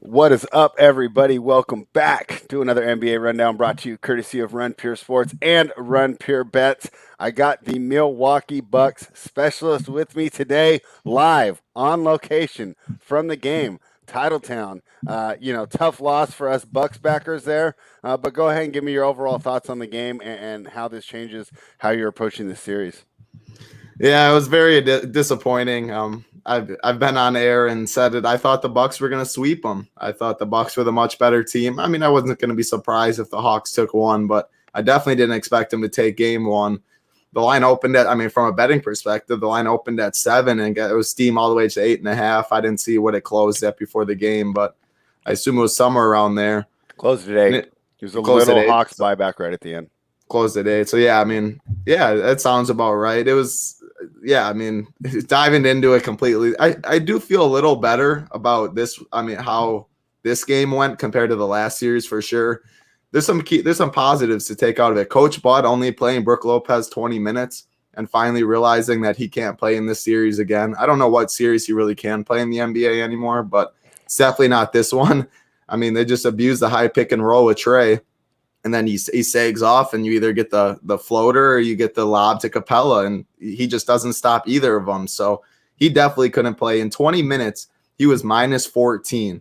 What is up, everybody? Welcome back to another NBA Rundown brought to you courtesy of Run Pure Sports and Run Pure Bets. I got the Milwaukee Bucks specialist with me today, live on location from the game, Titletown. Tough loss for us Bucks backers there, but go ahead and give me your overall thoughts on the game and how this changes how you're approaching this series. Yeah, it was very disappointing. I've been on air and said it. I thought the Bucks were going to sweep them. I thought the Bucks were the much better team. I mean, I wasn't going to be surprised if the Hawks took one, but I definitely didn't expect them to take game one. The line opened from a betting perspective, the line opened at 7 and it was steam all the way to 8.5. I didn't see what it closed at before the game, but I assume it was somewhere around there. Closed at 8. It was a little Hawks buyback right at the end. Closed at 8. So, that sounds about right. It was diving into it completely. I do feel a little better about this. How this game went compared to the last series for sure. There's some positives to take out of it. Coach Bud only playing Brook Lopez 20 minutes and finally realizing that he can't play in this series again. I don't know what series he really can play in the NBA anymore, but it's definitely not this one. I mean, they just abused the high pick and roll with Trey. And then he sags off, and you either get the floater or you get the lob to Capella, and he just doesn't stop either of them. So he definitely couldn't play. In 20 minutes, he was minus 14,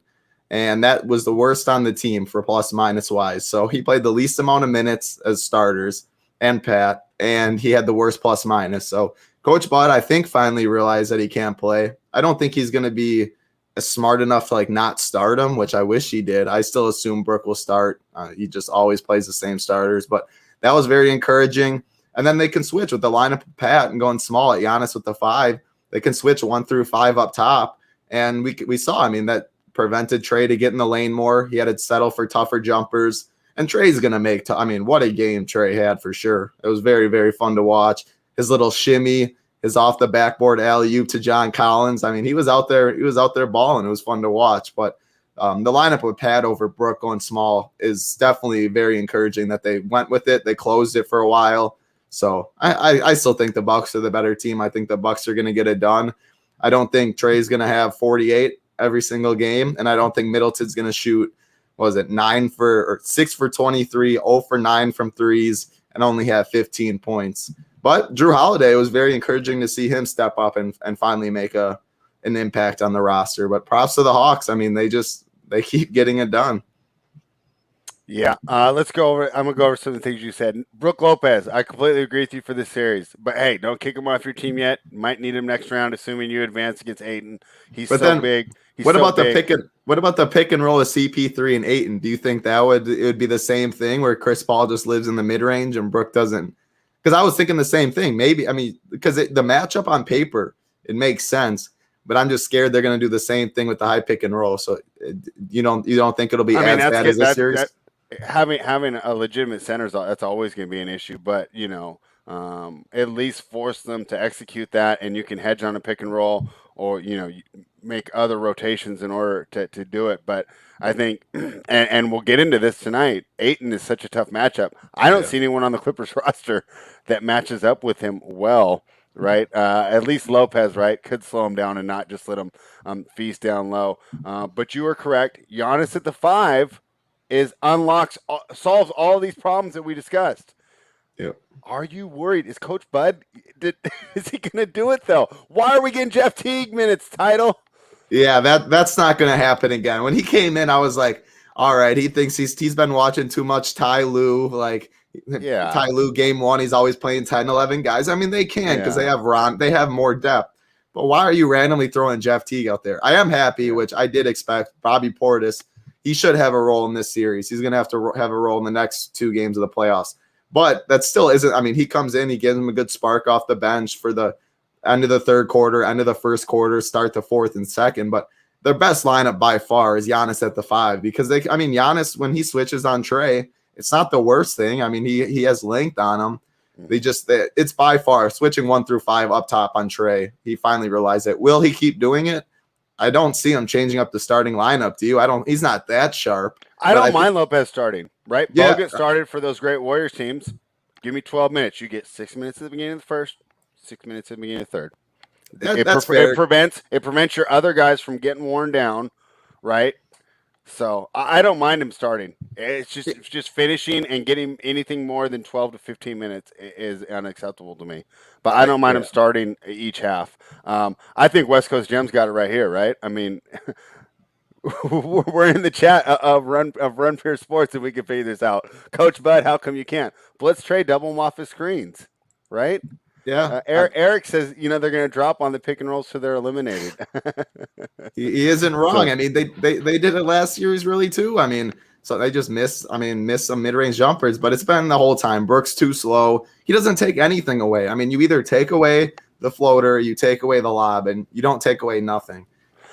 and that was the worst on the team for plus minus wise. So he played the least amount of minutes as starters and Pat, and he had the worst plus minus. So Coach Bud, I think, finally realized that he can't play. I don't think he's going to be smart enough to not start him, which I wish he did. I still assume Brook will start. He just always plays the same starters, but that was very encouraging. And then they can switch with the lineup of Pat and going small at Giannis with the 5. They can switch 1 through 5 up top, and we saw. That prevented Trey to get in the lane more. He had to settle for tougher jumpers, and Trey's gonna make. What a game Trey had for sure. It was very, very fun to watch. His little shimmy, his off the backboard alley-oop to John Collins. He was out there. He was out there balling. It was fun to watch. But the lineup with Pat over Brook going small is definitely very encouraging that they went with it. They closed it for a while. So I still think the Bucks are the better team. I think the Bucks are going to get it done. I don't think Trey's going to have 48 every single game, and I don't think Middleton's going to shoot. 6 for 23, 0 for 9 from threes, and only have 15 points. But Drew Holiday, was very encouraging to see him step up and finally make an impact on the roster. But props to the Hawks. They keep getting it done. Yeah, let's go over. I'm gonna go over some of the things you said. Brook Lopez, I completely agree with you for this series. But hey, don't kick him off your team yet. Might need him next round, assuming you advance against Ayton. He's big. What about the pick and roll of CP3 and Ayton? Do you think it would be the same thing where Chris Paul just lives in the mid range and Brook doesn't? Because I was thinking the same thing. Maybe because the matchup on paper, it makes sense. But I'm just scared they're going to do the same thing with the high pick and roll. So you don't think it'll be as bad as this series? Having a legitimate center, that's always going to be an issue. But at least force them to execute that, and you can hedge on a pick and roll, or make other rotations in order to do it. But I think, and we'll get into this tonight, Ayton is such a tough matchup. I don't see anyone on the Clippers roster that matches up with him well, right? At least Lopez, right, could slow him down and not just let him feast down low. But you are correct. Giannis at the 5 solves all these problems that we discussed. Yep. Are you worried? Is Coach Bud, is he going to do it, though? Why are we getting Jeff Teague minutes, Title? Yeah, that's not going to happen again. When he came in, I was like, all right, he thinks he's been watching too much Ty Lue. Ty Lue game 1, he's always playing 10, 11 guys. They can because they have more depth. But why are you randomly throwing Jeff Teague out there? I am happy, which I did expect. Bobby Portis, he should have a role in this series. He's going to have a role in the next 2 games of the playoffs. But that still isn't. He comes in, he gives him a good spark off the bench for the end of the third quarter, end of the first quarter, start the fourth and second. But their best lineup by far is Giannis at the 5 because Giannis, when he switches on Trey, it's not the worst thing. He has length on him. It's by far switching 1 through 5 up top on Trey. He finally realized it. Will he keep doing it? I don't see him changing up the starting lineup. Do you? He's not that sharp. I don't mind Lopez starting, right? Yeah. Bogut started for those great Warriors teams. Give me 12 minutes. You get 6 minutes at the beginning of the first, 6 minutes at the beginning of the third. It prevents your other guys from getting worn down, right? So I don't mind him starting. It's just finishing and getting anything more than 12 to 15 minutes is unacceptable to me. But I don't mind him Yeah. starting each half. I think West Coast Gem's got it right here, right? I mean, we're in the chat of Run Pure Sports and we can figure this out. Coach Bud, how come you can't? Blitz trade, double them off his screens, right? Yeah. Eric says, they're going to drop on the pick and rolls so they're eliminated. He isn't wrong. So I mean, they did it last series really too. I mean, so they just missed some mid-range jumpers, but it's been the whole time. Brooks too slow. He doesn't take anything away. I mean, you either take away the floater, you take away the lob, and you don't take away nothing.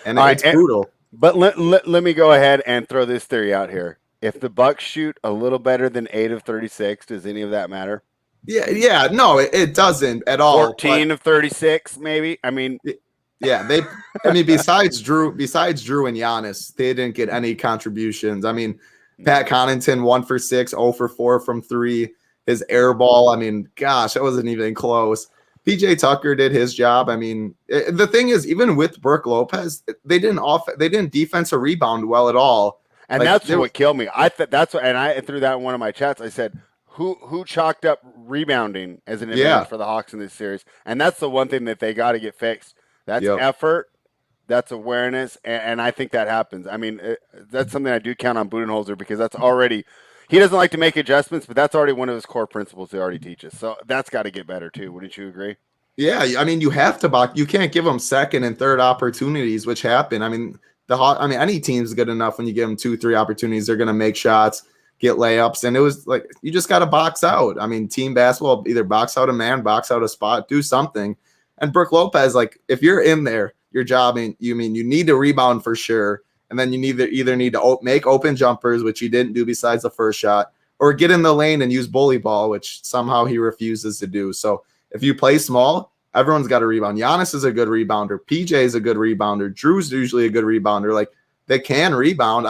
And all it's right, brutal. but let me go ahead and throw this theory out here. If the Bucks shoot a little better than 8 of 36, does any of that matter? Yeah, no, it doesn't at all. 14 of 36, maybe. I mean, yeah, besides Drew and Giannis, they didn't get any contributions. I mean, Pat Connaughton 1 for 6, 0 for 4 from 3. His air ball, I mean, gosh, that wasn't even close. PJ Tucker did his job. I mean, the thing is, even with Brook Lopez, they didn't defensive rebound well at all. And that's what killed me. I threw that in one of my chats. I said, who chalked up rebounding as an advantage for the Hawks in this series? And that's the one thing that they got to get fixed. That's effort, that's awareness, and I think that happens. I mean, that's something I do count on Budenholzer because that's already – he doesn't like to make adjustments, but that's already one of his core principles he already teaches. So that's got to get better too. Wouldn't you agree? Yeah, I mean, you have to box. You can't give them second and third opportunities, which happen. I mean, any team's good enough when you give them 2-3 opportunities, they're going to make shots, get layups, and it was like you just got to box out. I mean, team basketball, either box out a man, box out a spot, do something. And Brook Lopez, like if you're in there, your job, you need to rebound for sure, and then you either need to make open jumpers, which he didn't do besides the first shot, or get in the lane and use bully ball, which somehow he refuses to do. So if you play small, everyone's got to rebound. Giannis is a good rebounder. PJ is a good rebounder. Drew's usually a good rebounder. Like they can rebound.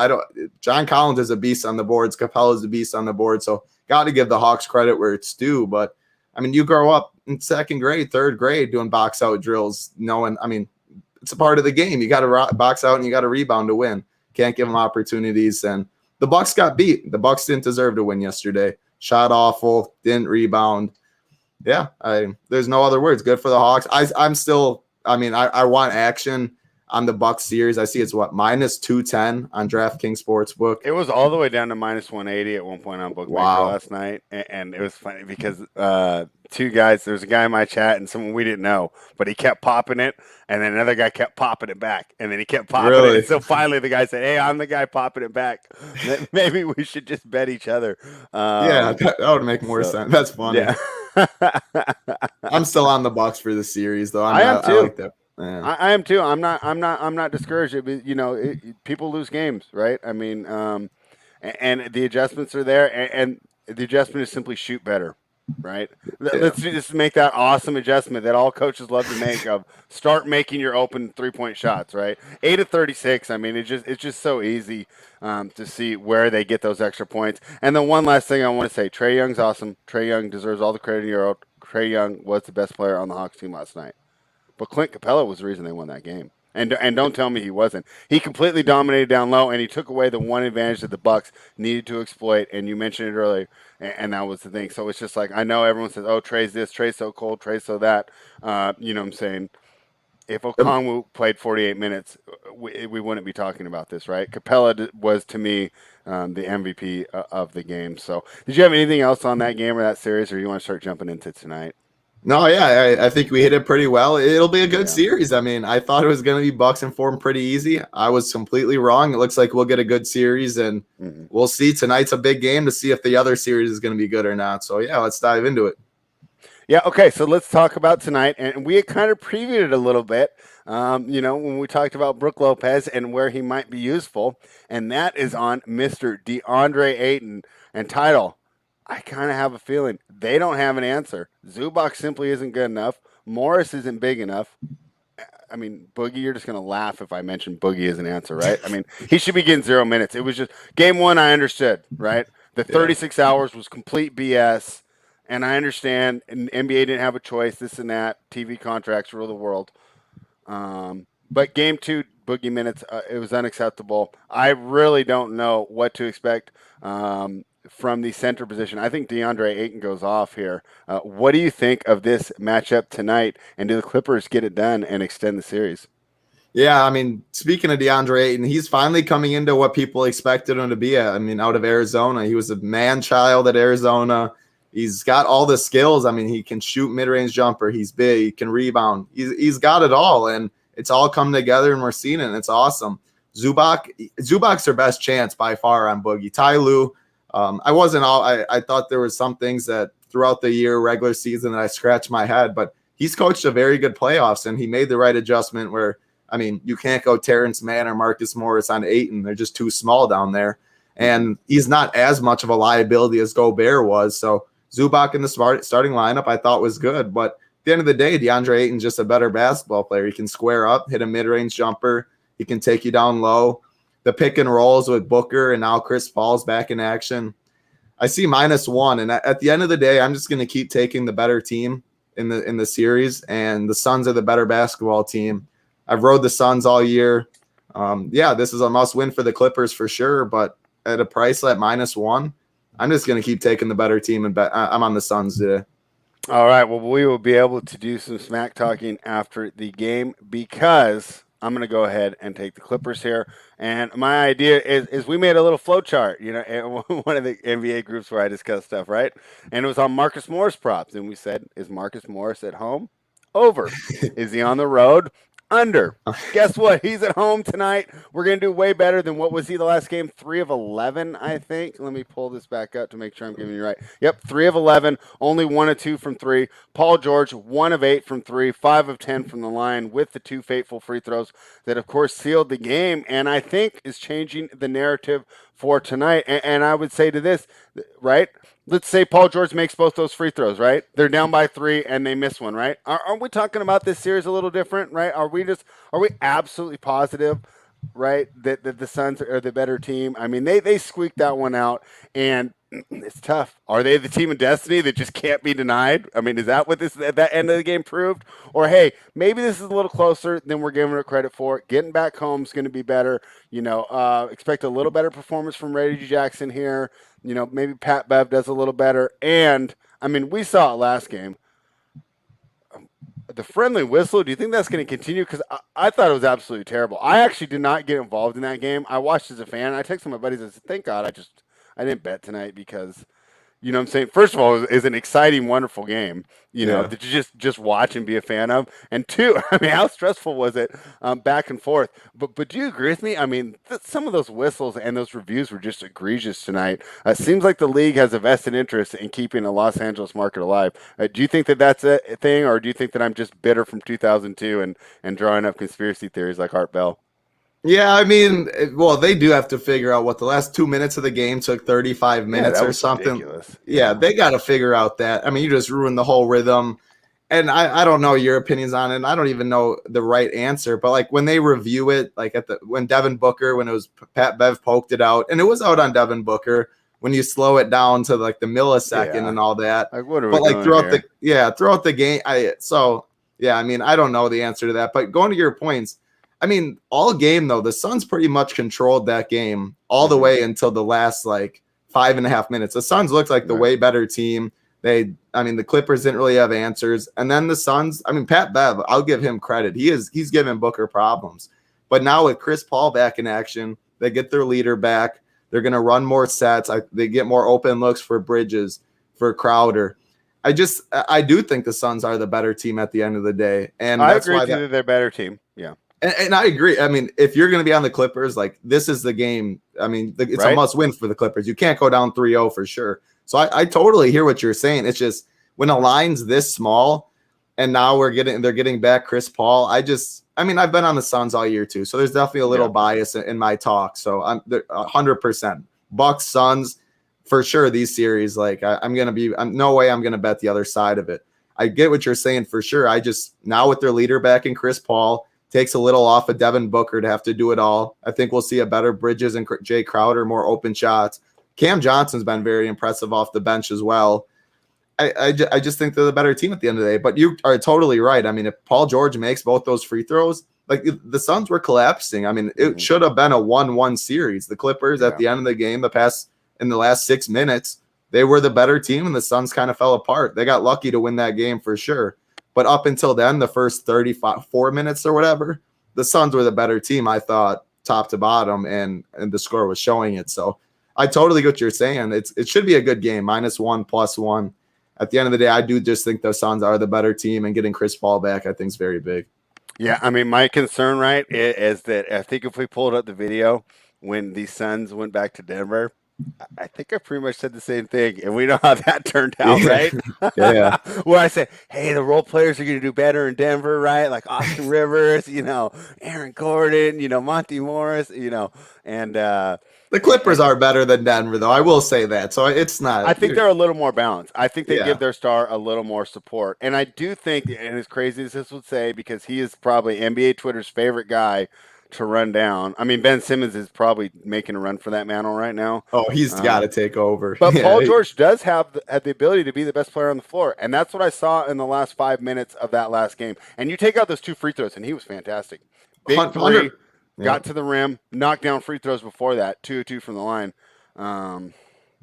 John Collins is a beast on the boards. Capella is a beast on the board. So got to give the Hawks credit where it's due. But I mean, you grow up in second grade, third grade doing box out drills, knowing, I mean, it's a part of the game. You got to box out and you got to rebound to win. Can't give them opportunities. And the Bucks got beat. The Bucks didn't deserve to win yesterday. Shot awful, didn't rebound. Yeah, there's no other words. Good for the Hawks. I want action on the Bucks series. I see it's -210 on DraftKings Sportsbook. It was all the way down to -180 at one point on Bookmaker last night, and it was funny because two guys. There's a guy in my chat and someone we didn't know, but he kept popping it, and then another guy kept popping it back, and then he kept popping it. And so finally, the guy said, "Hey, I'm the guy popping it back. Maybe we should just bet each other." Yeah, that would make more sense. That's funny. Yeah. I'm still on the Bucks for the series, though. I am too. I like that. Yeah. I am too. I'm not discouraged. People lose games, right? I mean, and the adjustments are there, and the adjustment is simply shoot better, right? Let's just make that awesome adjustment that all coaches love to make of start making your open 3-point shots, right? 8 of 36. I mean, it's just so easy to see where they get those extra points. And then one last thing I want to say: Trae Young's awesome. Trae Young deserves all the credit in the world. Trae Young was the best player on the Hawks team last night. But Clint Capella was the reason they won that game. And don't tell me he wasn't. He completely dominated down low, and he took away the one advantage that the Bucks needed to exploit. And you mentioned it earlier, and that was the thing. So it's just like, I know everyone says, oh, Trae's this, Trae's so cold, Trae's so that. You know what I'm saying? If Okongwu played 48 minutes, we wouldn't be talking about this, right? Capella was, to me, the MVP of the game. So did you have anything else on that game or that series, or you want to start jumping into tonight? No, yeah, I think we hit it pretty well. It'll be a good series. I mean, I thought it was going to be Bucks in form pretty easy. I was completely wrong. It looks like we'll get a good series, and we'll see. Tonight's a big game to see if the other series is going to be good or not. So, yeah, let's dive into it. Yeah, okay, so let's talk about tonight. And we had kind of previewed it a little bit, when we talked about Brook Lopez and where he might be useful, and that is on Mr. DeAndre Ayton. And Title, I kind of have a feeling they don't have an answer. Zubac simply isn't good enough. Morris isn't big enough. I mean, Boogie, you're just going to laugh if I mention Boogie as an answer, right? I mean, he should be getting 0 minutes. It was just game one, I understood, right? The 36 hours was complete BS, and I understand and NBA didn't have a choice, this and that. TV contracts rule the world. But game two, Boogie minutes. It was unacceptable. I really don't know what to expect from the center position. I think DeAndre Ayton goes off here. What do you think of this matchup tonight? And do the Clippers get it done and extend the series? Yeah, I mean, speaking of DeAndre Ayton, he's finally coming into what people expected him to be at. I mean, out of Arizona, he was a man child at Arizona. He's got all the skills. I mean, he can shoot mid-range jumper. He's big. He can rebound. He's got it all, and it's all come together, and we're seeing it, and it's awesome. Zubac's their best chance by far on Boogie. Ty Lue, I thought there was some things that throughout the year, regular season, that I scratched my head, but he's coached a very good playoffs, and he made the right adjustment where, I mean, you can't go Terrence Mann or Marcus Morris on Ayton. They're just too small down there. And he's not as much of a liability as Gobert was. So Zubac in the starting lineup I thought was good. But at the end of the day, DeAndre Ayton's just a better basketball player. He can square up, hit a mid-range jumper. He can take you down low. The pick and rolls with Booker, and now Chris Paul's back in action. I see -1. And at the end of the day, I'm just going to keep taking the better team in the series. And the Suns are the better basketball team. I've rode the Suns all year. This is a must-win for the Clippers for sure, but at a price at -1, I'm just going to keep taking the better team and bet. I'm on the Suns today. All right. Well, we will be able to do some smack talking after the game because I'm going to go ahead and take the Clippers here. And my idea is we made a little flow chart, in one of the NBA groups where I discuss stuff, right? And it was on Marcus Morris props. And we said, is Marcus Morris at home? Over. Is he on the road? Under. Guess what? He's at home tonight. We're going to do way better than what was he the last game? 3 of 11, I think. Let me pull this back up to make sure I'm giving you right. Yep, 3 of 11, only 1 of 2 from 3. Paul George, 1 of 8 from 3, 5 of 10 from the line with the 2 fateful free throws that, of course, sealed the game and I think is changing the narrative for tonight. And I would say to this, right? Let's say Paul George makes both those free throws, right? They're down by 3 and they miss one, right? Aren't we talking about this series a little different, right? Are we absolutely positive, right, that the Suns are the better team? I mean, they squeaked that one out, and it's tough. Are they the team of destiny that just can't be denied? I mean, is that what that end of the game proved? Or, hey, maybe this is a little closer than we're giving it credit for. Getting back home is going to be better. Expect a little better performance from Reggie Jackson here. Maybe Pat Bev does a little better. And, I mean, we saw it last game. The friendly whistle, do you think that's going to continue? Because I thought it was absolutely terrible. I actually did not get involved in that game. I watched as a fan. I texted my buddies and said, thank God I didn't bet tonight because, you know what I'm saying? First of all, it's an exciting, wonderful game, that you just watch and be a fan of. And 2, I mean, how stressful was it back and forth? But do you agree with me? I mean, some of those whistles and those reviews were just egregious tonight. It seems like the league has a vested interest in keeping the Los Angeles market alive. Do you think that that's a thing, or do you think that I'm just bitter from 2002 and drawing up conspiracy theories like Art Bell? Yeah, I mean, well, they do have to figure out what the last 2 minutes of the game took 35 minutes or something. Ridiculous. Yeah, they got to figure out that. I mean, you just ruined the whole rhythm. And I don't know your opinions on it. And I don't even know the right answer. But like when they review it, like when Devin Booker, when it was Pat Bev poked it out, and it was out on Devin Booker, when you slow it down to like the millisecond and all that. Like what are but we like doing throughout the game, I mean, I don't know the answer to that. But going to your points. I mean, all game, though, the Suns pretty much controlled that game all the way until the last, 5.5 minutes. The Suns looked like the way better team. The Clippers didn't really have answers. And then the Suns, Pat Bev, I'll give him credit. He's giving Booker problems. But now with Chris Paul back in action, they get their leader back. They're going to run more sets. They get more open looks for Bridges, for Crowder. I do think the Suns are the better team at the end of the day. And I agree with you that they're a better team. Yeah. And I agree. I mean, if you're going to be on the Clippers, this is the game. I mean, it's a must-win for the Clippers. You can't go down 3-0 for sure. So I totally hear what you're saying. It's just when a line's this small, and now they're getting back Chris Paul. I've been on the Suns all year too, so there's definitely a little bias in my talk. So I'm 100% Bucks Suns for sure. These series, I'm no way I'm going to bet the other side of it. I get what you're saying for sure. Now with their leader back in Chris Paul. Takes a little off of Devin Booker to have to do it all. I think we'll see a better Bridges and Jay Crowder, more open shots. Cam Johnson's been very impressive off the bench as well. I just think they're the better team at the end of the day. But you are totally right. I mean, if Paul George makes both those free throws, like the Suns were collapsing. I mean, it should have been a 1-1 series. The Clippers at the end of the game, in the last 6 minutes, they were the better team, and the Suns kind of fell apart. They got lucky to win that game for sure. But up until then, the first 4 minutes or whatever, the Suns were the better team, I thought, top to bottom, and the score was showing it. So I totally get what you're saying. It should be a good game, -1, +1. At the end of the day, I do just think the Suns are the better team, and getting Chris Paul back, I think, is very big. Yeah, I mean, my concern, right, is that I think if we pulled up the video when the Suns went back to Denver, I think I pretty much said the same thing, and we know how that turned out, right? Yeah. Where I said, hey, the role players are going to do better in Denver, right? Like Austin Rivers, Aaron Gordon, Monty Morris, and the Clippers are better than Denver, though. I will say that. So it's not. I think they're a little more balanced. I think they Yeah. give their star a little more support. And I do think, and as crazy as this would say, because he is probably NBA Twitter's favorite guy to run down. I mean, Ben Simmons is probably making a run for that mantle right now. Oh, he's got to take over. But Paul George does have the ability to be the best player on the floor. And that's what I saw in the last 5 minutes of that last game. And you take out those 2 free throws, and he was fantastic. Big three. Got to the rim, knocked down free throws before that, 2-2 from the line. I'm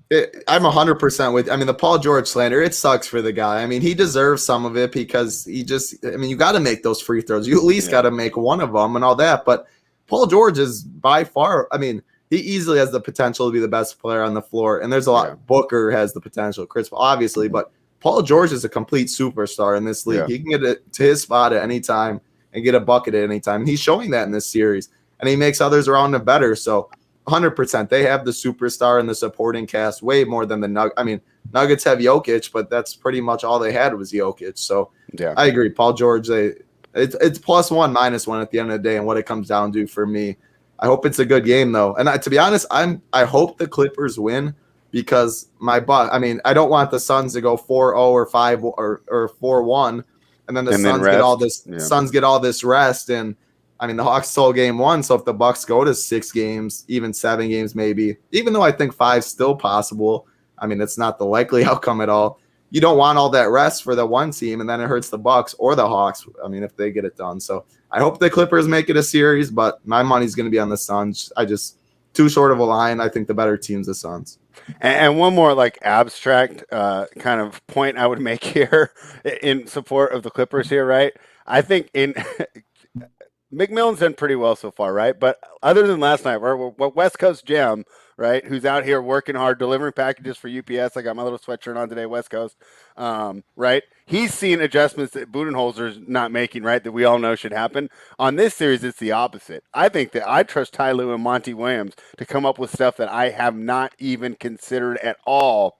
100% with. I mean, the Paul George slander, it sucks for the guy. I mean, he deserves some of it because you got to make those free throws. You at least got to make one of them and all that. But Paul George is by far, I mean, he easily has the potential to be the best player on the floor. And there's a lot. Yeah. Booker has the potential, Chris, obviously, but Paul George is a complete superstar in this league. Yeah. He can get it to his spot at any time and get a bucket at any time. And he's showing that in this series. And he makes others around him better. So 100%, they have the superstar and the supporting cast way more than the Nuggets. I mean, Nuggets have Jokic, but that's pretty much all they had was Jokic. So yeah, I agree. Paul George, it's +1, -1 at the end of the day, and what it comes down to for me. I hope it's a good game though, and to be honest, I hope the Clippers win because I don't want the Suns to go 4-0 or 5 or 4-1, and then Suns get all this rest and. I mean, the Hawks stole game 1, so if the Bucks go to 6 games, even 7 games maybe, even though I think 5's still possible, I mean, it's not the likely outcome at all. You don't want all that rest for the one team, and then it hurts the Bucks or the Hawks, I mean, if they get it done. So I hope the Clippers make it a series, but my money's going to be on the Suns. Too short of a line. I think the better team's the Suns. And one more abstract kind of point I would make here in support of the Clippers here, right? I think McMillan's done pretty well so far, right? But other than last night, we're West Coast Gem, right, who's out here working hard, delivering packages for UPS. I got my little sweatshirt on today, West Coast, right? He's seen adjustments that Budenholzer's not making, right, that we all know should happen. On this series, it's the opposite. I think that I trust Ty Lue and Monty Williams to come up with stuff that I have not even considered at all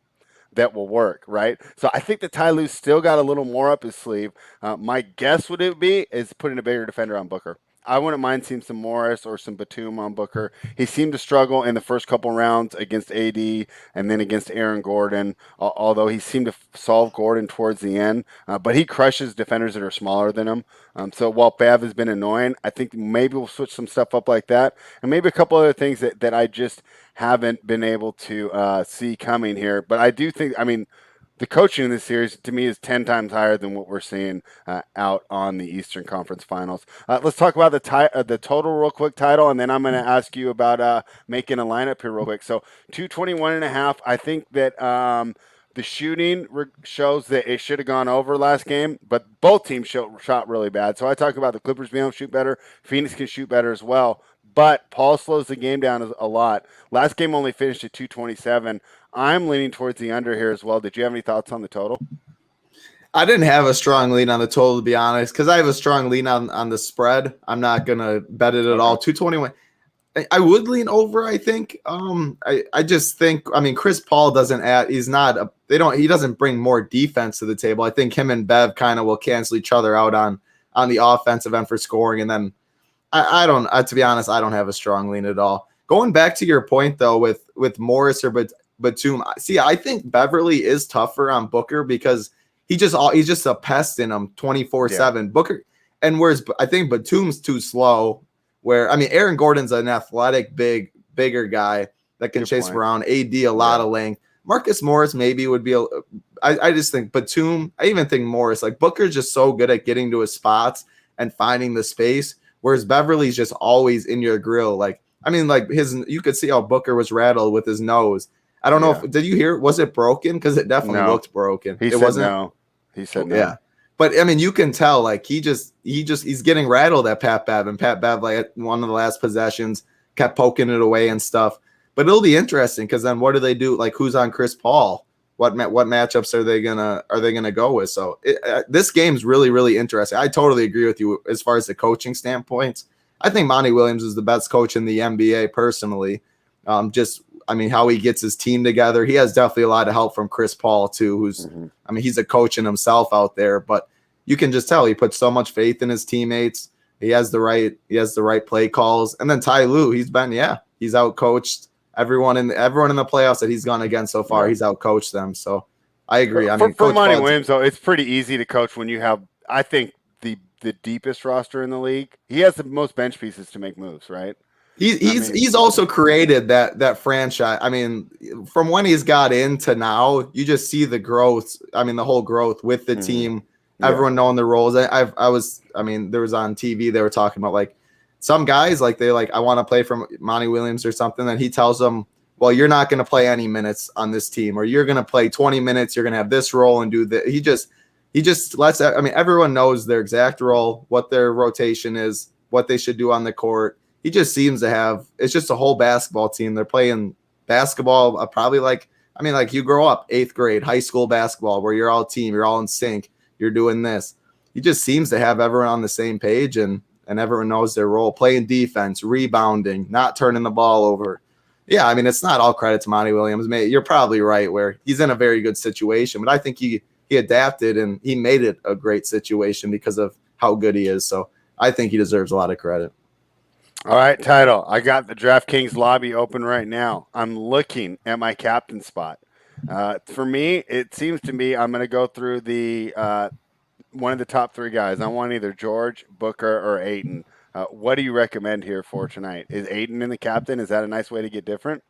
that will work, right? So I think that Ty Lue's still got a little more up his sleeve. My guess would it be is putting a bigger defender on Booker. I wouldn't mind seeing some Morris or some Batum on Booker. He seemed to struggle in the first couple rounds against AD and then against Aaron Gordon, although he seemed to solve Gordon towards the end. But he crushes defenders that are smaller than him. So while Bev has been annoying, I think maybe we'll switch some stuff up like that. And maybe a couple other things that I just haven't been able to see coming here. But I do think, the coaching in this series, to me, is 10 times higher than what we're seeing out on the Eastern Conference Finals. Let's talk about the total real quick, Title, and then I'm going to ask you about making a lineup here real quick. So 221.5. I think that the shooting shows that it should have gone over last game, but both teams shot really bad. So I talk about the Clippers being able to shoot better. Phoenix can shoot better as well. But Paul slows the game down a lot. Last game only finished at 227. I'm leaning towards the under here as well. Did you have any thoughts on the total? I didn't have a strong lean on the total, to be honest, because I have a strong lean on the spread. I'm not going to bet it at all. 221. I would lean over, I think. I just think, Chris Paul he doesn't bring more defense to the table. I think him and Bev kind of will cancel each other out on the offensive end for scoring. And then to be honest, I don't have a strong lean at all. Going back to your point, though, with Morris or Batum, see, I think Beverly is tougher on Booker because he's just a pest in him 24/7. Booker, and whereas I think Batum's too slow. Aaron Gordon's an athletic, bigger guy that can chase around. AD a lot of length. Marcus Morris maybe would be. I just think Batum. I even think Morris. Booker's just so good at getting to his spots and finding the space. whereas Beverly's just always in your grill. Like, I mean, like you could see how Booker was rattled with his nose. I don't know Yeah. if did you hear? Was it broken? Because it definitely No. looked broken. He It said wasn't. no. He said no. Yeah, but I mean, you can tell like he's getting rattled at Pat Bev, and Pat Bev like at one of the last possessions kept poking it away and stuff. But it'll be interesting because then what do they do? Like, who's on Chris Paul? What matchups are they gonna go with? So this game's really, really interesting. I totally agree with you as far as the coaching standpoint. I think Monty Williams is the best coach in the NBA personally. I mean, how he gets his team together. He has definitely a lot of help from Chris Paul too, who's I mean, he's a coach in himself out there, but you can just tell he puts so much faith in his teammates. He has the right play calls. And then Ty Lue, he's out coached everyone in the playoffs that he's gone against so far. He's out coached them. So I agree. I mean, for Monty Williams, though, it's pretty easy to coach when you have, I think, the deepest roster in the league. He has the most bench pieces to make moves, right? He's also created that franchise. I mean, from when he's got into now, you just see the growth. I mean, the whole growth with the team, everyone knowing the roles. There was on TV, they were talking about like some guys, like I want to play for Monty Williams or something. And he tells them, well, you're not going to play any minutes on this team, or you're going to play 20 minutes. You're going to have this role and do that. He just lets, I mean, everyone knows their exact role, what their rotation is, what they should do on the court. He just seems to have, it's just a whole basketball team. They're playing basketball probably like you grow up 8th grade, high school basketball, where you're all a team, you're all in sync, you're doing this. He just seems to have everyone on the same page and everyone knows their role, playing defense, rebounding, not turning the ball over. Yeah, I mean, it's not all credit to Monty Williams. You're probably right where he's in a very good situation, but I think he adapted and he made it a great situation because of how good he is. So I think he deserves a lot of credit. All right, Title. I got the DraftKings lobby open right now. I'm looking at my captain spot. For me, it seems to me I'm going to go through the one of the top 3 guys. I want either George, Booker, or Ayton. What do you recommend here for tonight? Is Ayton in the captain? Is that a nice way to get different?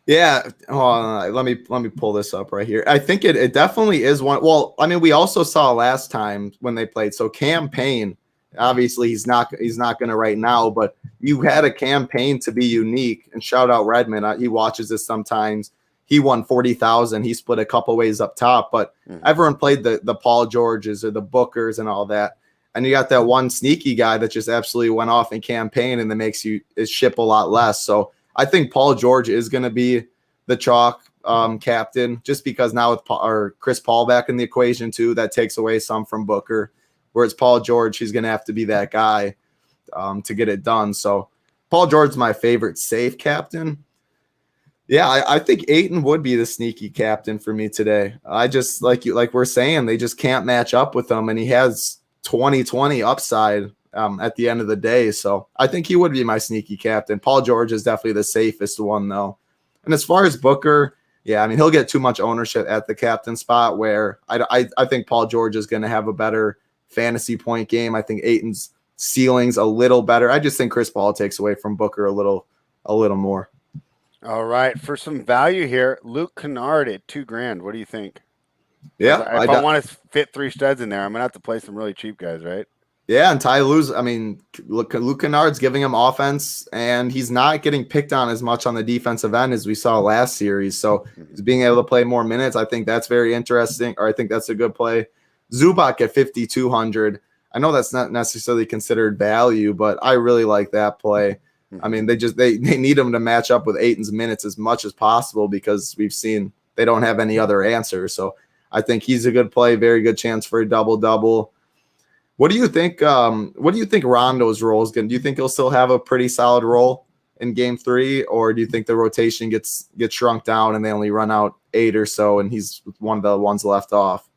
Yeah, let me pull this up right here. I think it definitely is one. Well, I mean, we also saw last time when they played. So campaign, obviously he's not going to right now, but you had a campaign to be unique. And shout out Redmond, he watches this sometimes. He won 40,000. He split a couple ways up top, but everyone played the Paul Georges or the Bookers and all that. And you got that one sneaky guy that just absolutely went off in campaign and that makes you ship a lot less. So I think Paul George is going to be the chalk captain just because now with Chris Paul back in the equation too, that takes away some from Booker. Whereas Paul George, he's going to have to be that guy to get it done. So Paul George is my favorite safe captain. Yeah, I think Ayton would be the sneaky captain for me today. I just like we're saying, they just can't match up with him, and he has 20/20 upside at the end of the day. So I think he would be my sneaky captain. Paul George is definitely the safest one though. And as far as Booker, yeah, I mean, he'll get too much ownership at the captain spot where I think Paul George is going to have a better fantasy point game. I think Ayton's ceiling's a little better. I just think Chris Paul takes away from Booker a little more. All right, for some value here, Luke Kennard at $2,000. What do you think? Yeah, if I want to fit 3 studs in there, I'm gonna have to play some really cheap guys, right? Yeah, and Ty Lue's, I mean, Luke Kennard's giving him offense, and he's not getting picked on as much on the defensive end as we saw last series. So he's being able to play more minutes. I think that's very interesting, or I think that's a good play. Zubac at 5,200. I know that's not necessarily considered value, but I really like that play. I mean, they need him to match up with Ayton's minutes as much as possible because we've seen they don't have any other answer. So I think he's a good play, very good chance for a double-double. What do you think? What do you think Rondo's role is going? Do you think he'll still have a pretty solid role in Game 3, or do you think the rotation gets shrunk down and they only run out 8 or so, and he's one of the ones left off?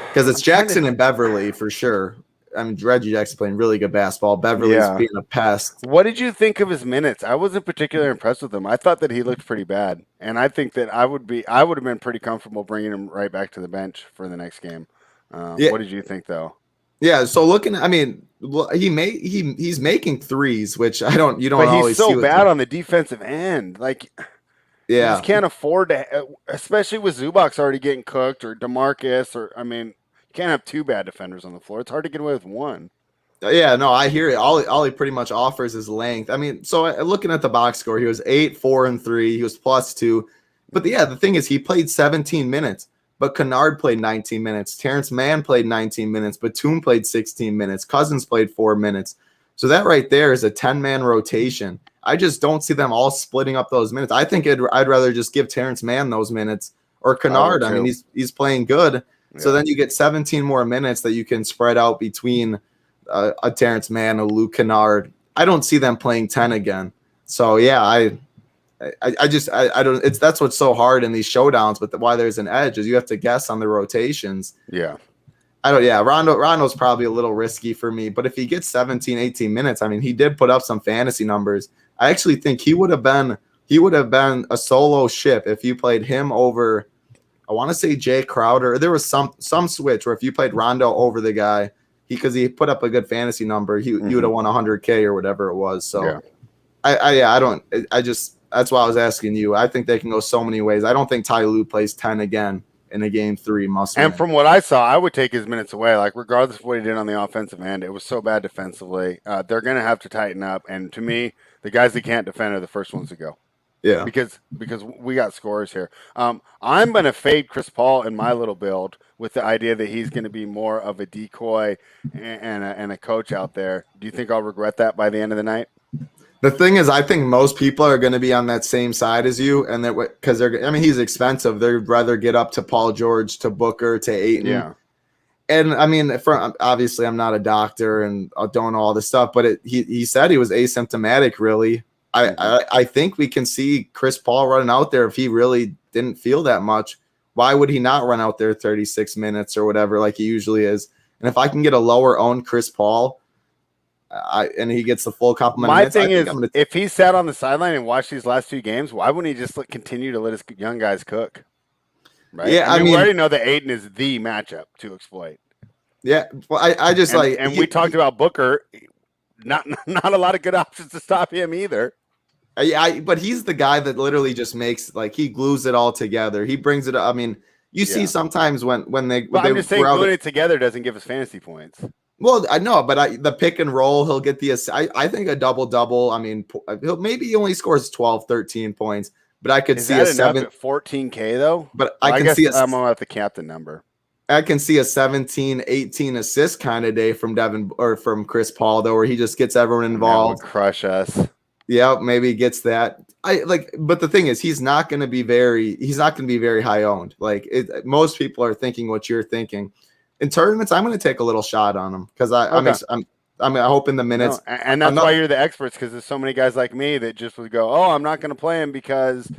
Because it's Jackson and Beverly for sure. I mean, Reggie Jackson playing really good basketball. Beverly's being a pest. What did you think of his minutes? I wasn't particularly impressed with him. I thought that he looked pretty bad, and I think that I would have been pretty comfortable bringing him right back to the bench for the next game. What did you think, though? Yeah, so I mean, he's making threes, which you don't always see. But he's so bad on the defensive end. Like, you just can't afford to, especially with Zubac already getting cooked, or DeMarcus, or I mean, you can't have 2 bad defenders on the floor. It's hard to get away with 1. Yeah, no, I hear it. All he pretty much offers is length. I mean, so looking at the box score, he was 8, 4, and 3. He was +2. But yeah, the thing is, he played 17 minutes, but Kennard played 19 minutes. Terrence Mann played 19 minutes. Batum played 16 minutes. Cousins played 4 minutes. So that right there is a 10-man rotation. I just don't see them all splitting up those minutes. I think I'd rather just give Terrence Mann those minutes or Kennard. I mean, he's playing good. Yeah. So then you get 17 more minutes that you can spread out between a Terrence Mann, a Luke Kennard. I don't see them playing 10 again. So yeah, I don't. It's that's what's so hard in these showdowns. But why there's an edge is you have to guess on the rotations. Yeah. I don't. Yeah, Rondo's probably a little risky for me. But if he gets 17, 18 minutes, I mean, he did put up some fantasy numbers. I actually think he would have been a solo ship if you played him over. I want to say Jay Crowder. There was some switch where if you played Rondo over the guy, because he put up a good fantasy number, he would have won 100K or whatever it was. So yeah. I just that's why I was asking you. I think they can go so many ways. I don't think Ty Lue plays 10 again in a game 3 must win. And from what I saw, I would take his minutes away. Like regardless of what he did on the offensive end, it was so bad defensively. They're going to have to tighten up. And to me, the guys that can't defend are the first ones to go. Yeah, because we got scores here. I'm going to fade Chris Paul in my little build with the idea that he's going to be more of a decoy and a coach out there. Do you think I'll regret that by the end of the night? The thing is, I think most people are going to be on that same side as you, and that because he's expensive. They'd rather get up to Paul George, to Booker, to Ayton. Yeah. And I mean, obviously, I'm not a doctor and I don't know all this stuff, but he said he was asymptomatic, really. I think we can see Chris Paul running out there if he really didn't feel that much. Why would he not run out there 36 minutes or whatever like he usually is? And if I can get a lower owned Chris Paul, and he gets the full complement. My thing is, if he sat on the sideline and watched these last 2 games, why wouldn't he just continue to let his young guys cook? Right? Yeah, I mean, we already know that Ayton is the matchup to exploit. Yeah, well, I just we talked about Booker. Not a lot of good options to stop him either. Yeah, but he's the guy that literally just makes he glues it all together. He brings it up. I mean, you see sometimes when they. Well, I'm just saying, gluing it together doesn't give us fantasy points. Well, I know, but the pick and roll, he'll get the. I think a double. I mean, maybe he only scores 12, 13 points, but I could see a 7 at 14K though. But I can see I'm at the captain number. I can see a 17, 18 assist kind of day from Devin or from Chris Paul though, where he just gets everyone involved. That would crush us. Yeah, maybe he gets that. But the thing is, he's not going to be very high owned. Most people are thinking what you're thinking. In tournaments, I'm going to take a little shot on him because I'm hoping the minutes. No, and that's why you're the experts, because there's so many guys like me that just would go, oh, I'm not going to play him because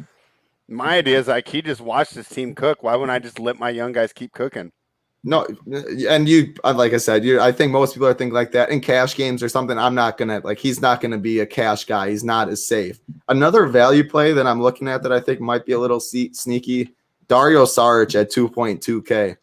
my idea is he just watched his team cook. Why wouldn't I just let my young guys keep cooking? No, and you, like I said, I think most people are thinking like that in cash games or something. I'm not going to he's not going to be a cash guy. He's not as safe. Another value play that I'm looking at that I think might be a little sneaky, Dario Saric at 2.2K.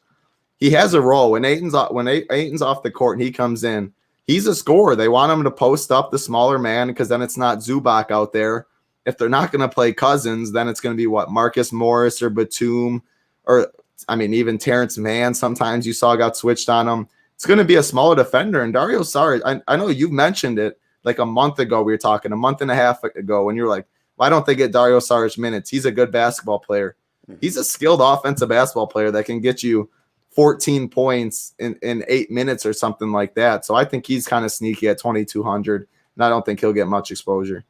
He has a role when Ayton's off the court and he comes in. He's a scorer. They want him to post up the smaller man because then it's not Zubac out there. If they're not going to play Cousins, then it's going to be Marcus Morris or Batum or even Terrence Mann. Sometimes you saw got switched on him. It's going to be a smaller defender. And Dario Saric, I know you mentioned it like a month ago. We were talking a month and a half ago, and you're like, why don't they get Dario Saric minutes? He's a good basketball player. He's a skilled offensive basketball player that can get you 14 points in 8 minutes or something like that. So I think he's kind of sneaky at 2,200, and I don't think he'll get much exposure.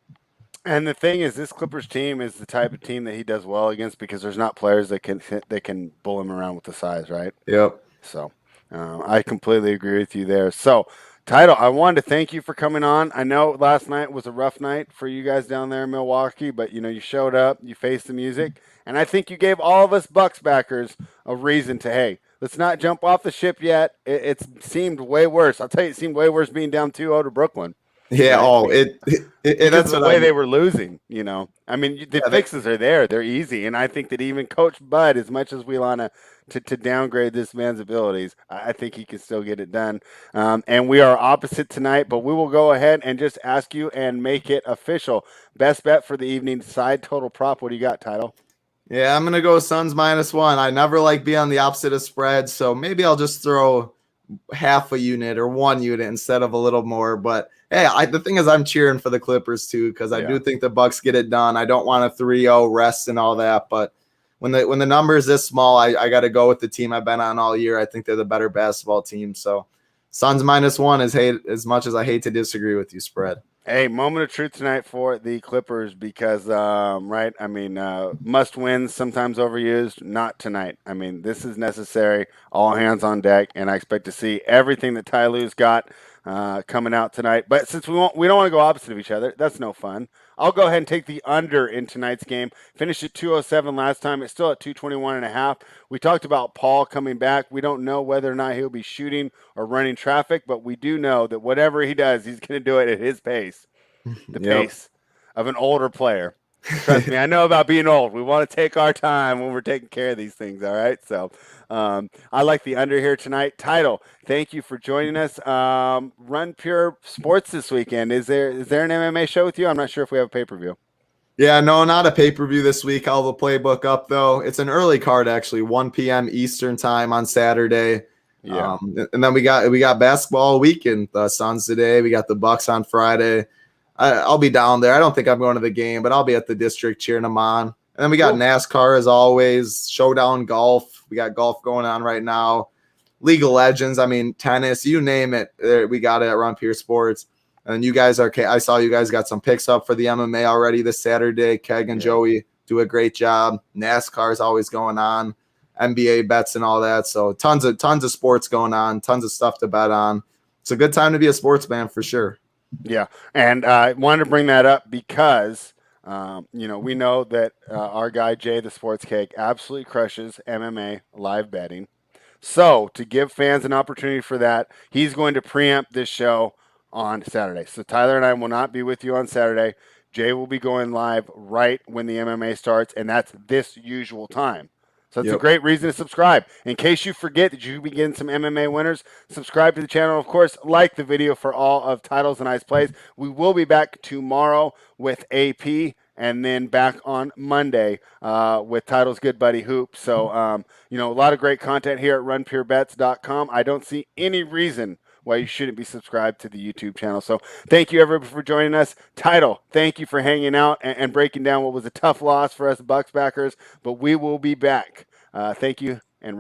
And the thing is, this Clippers team is the type of team that he does well against because there's not players that can bull him around with the size, right? Yep. So I completely agree with you there. So, Title, I wanted to thank you for coming on. I know last night was a rough night for you guys down there in Milwaukee, but you showed up, you faced the music, and I think you gave all of us Bucks backers a reason to, hey, let's not jump off the ship yet. It seemed way worse. I'll tell you, it seemed way worse being down 2-0 to Brooklyn. Yeah. Right? That's the way they were losing. The fixes are there. They're easy, and I think that even Coach Bud, as much as we want to downgrade this man's abilities, I think he can still get it done. And we are opposite tonight, but we will go ahead and just ask you and make it official. Best bet for the evening, side total prop. What do you got, Title? Yeah, I'm gonna go Suns -1. I never like being on the opposite of spreads, so maybe I'll just throw half a unit or 1 unit instead of a little more. But hey, the thing is, I'm cheering for the Clippers too because I do think the Bucks get it done. I don't want a 3-0 rest and all that, but when the number is this small, I got to go with the team I've been on all year. I think they're the better basketball team. So Suns -1 is hate as much as I hate to disagree with you, spread. Hey, moment of truth tonight for the Clippers because, right? I mean, must wins sometimes overused. Not tonight. I mean, this is necessary. All hands on deck, and I expect to see everything that Ty Lue's got coming out tonight. But since we don't want to go opposite of each other. That's no fun. I'll go ahead and take the under in tonight's game. Finished at 207 last time. It's still at 221.5. We talked about Paul coming back. We don't know whether or not he'll be shooting or running traffic, but we do know that whatever he does, he's going to do it at his pace, the Yep. pace of an older player. Trust me, I know about being old. We want to take our time when we're taking care of these things, all right? So I like the under here tonight. Title, thank you for joining us. Run Pure Sports this weekend. Is there an MMA show with you? I'm not sure if we have a pay-per-view. Yeah, no, not a pay-per-view this week. I'll have a playbook up, though. It's an early card, actually, 1 p.m. Eastern time on Saturday. Yeah. And then we got basketball weekend. The Suns today. We got the Bucks on Friday. I'll be down there. I don't think I'm going to the game, but I'll be at the district cheering them on. And then we got NASCAR as always, Showdown Golf. We got golf going on right now. League of Legends. I mean, tennis, you name it. We got it at Run Pure Sports. And you guys are, I saw you guys got some picks up for the MMA already this Saturday. Keg and Joey do a great job. NASCAR is always going on. NBA bets and all that. So tons of sports going on, tons of stuff to bet on. It's a good time to be a sports fan for sure. Yeah, and I wanted to bring that up because we know that our guy Jay, the Sports Keg, absolutely crushes MMA live betting. So to give fans an opportunity for that, he's going to preempt this show on Saturday. So Tyler and I will not be with you on Saturday. Jay will be going live right when the MMA starts, and that's this usual time. So that's a great reason to subscribe. In case you forget that you be getting some MMA winners, subscribe to the channel. Of course, like the video for all of Titles and Ice Plays. We will be back tomorrow with AP and then back on Monday with Title's Good Buddy Hoop. So, a lot of great content here at runpurebets.com. I don't see any reason why you shouldn't be subscribed to the YouTube channel. So thank you, everybody, for joining us. Title, thank you for hanging out and breaking down what was a tough loss for us Bucks backers, but we will be back. Thank you